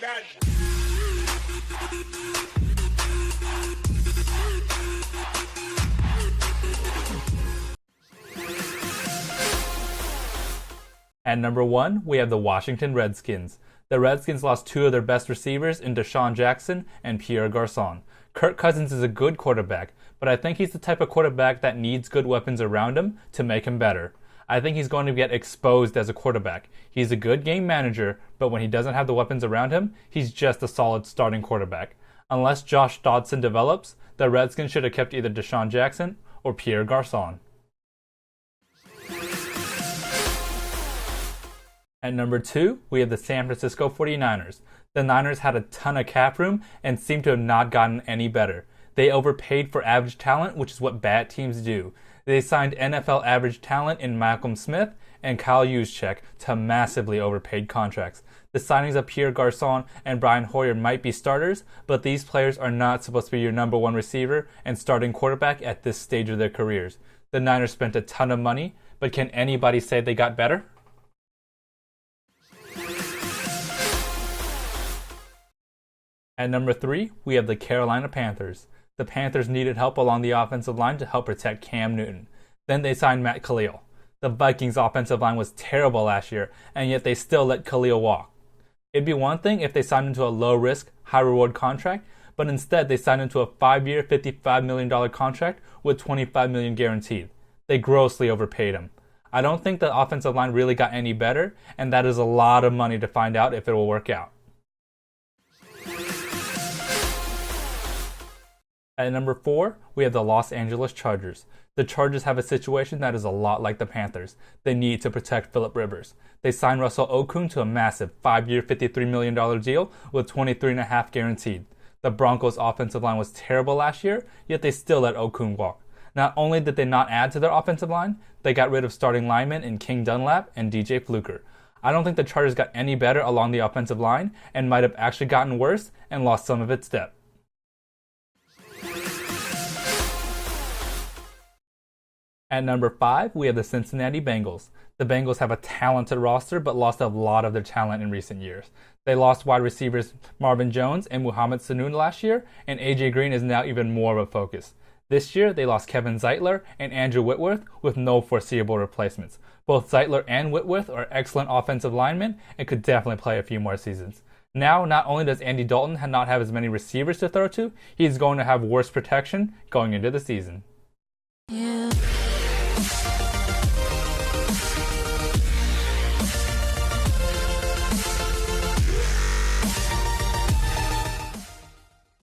At number 1, we have the Washington Redskins. The Redskins lost two of their best receivers in DeSean Jackson and Pierre Garçon. Kirk Cousins is a good quarterback, but I think he's the type of quarterback that needs good weapons around him to make him better. I think he's going to get exposed as a quarterback. He's a good game manager, but when he doesn't have the weapons around him, he's just a solid starting quarterback. Unless Josh Dodson develops, the Redskins should have kept either DeSean Jackson or Pierre Garçon. At number 2, we have the San Francisco 49ers. The Niners had a ton of cap room and seem to have not gotten any better. They overpaid for average talent, which is what bad teams do. They signed NFL average talent in Malcolm Smith and Kyle Juszczyk to massively overpaid contracts. The signings of Pierre Garçon and Brian Hoyer might be starters, but these players are not supposed to be your number one receiver and starting quarterback at this stage of their careers. The Niners spent a ton of money, but can anybody say they got better? At number 3, we have the Carolina Panthers. The Panthers needed help along the offensive line to help protect Cam Newton. Then they signed Matt Kalil. The Vikings' offensive line was terrible last year, and yet they still let Kalil walk. It'd be one thing if they signed him to a low-risk, high-reward contract, but instead they signed him to a 5-year, $55 million contract with $25 million guaranteed. They grossly overpaid him. I don't think the offensive line really got any better, and that is a lot of money to find out if it will work out. At number 4, we have the Los Angeles Chargers. The Chargers have a situation that is a lot like the Panthers. They need to protect Phillip Rivers. They signed Russell Okung to a massive 5-year, $53 million deal with $23.5 guaranteed. The Broncos' offensive line was terrible last year, yet they still let Okung walk. Not only did they not add to their offensive line, they got rid of starting linemen in King Dunlap and DJ Fluker. I don't think the Chargers got any better along the offensive line and might have actually gotten worse and lost some of its depth. At number 5, we have the Cincinnati Bengals. The Bengals have a talented roster but lost a lot of their talent in recent years. They lost wide receivers Marvin Jones and Mohamed Sanu last year, and AJ Green is now even more of a focus. This year, they lost Kevin Zeitler and Andrew Whitworth with no foreseeable replacements. Both Zeitler and Whitworth are excellent offensive linemen and could definitely play a few more seasons. Now, not only does Andy Dalton not have as many receivers to throw to, he's going to have worse protection going into the season. Yeah.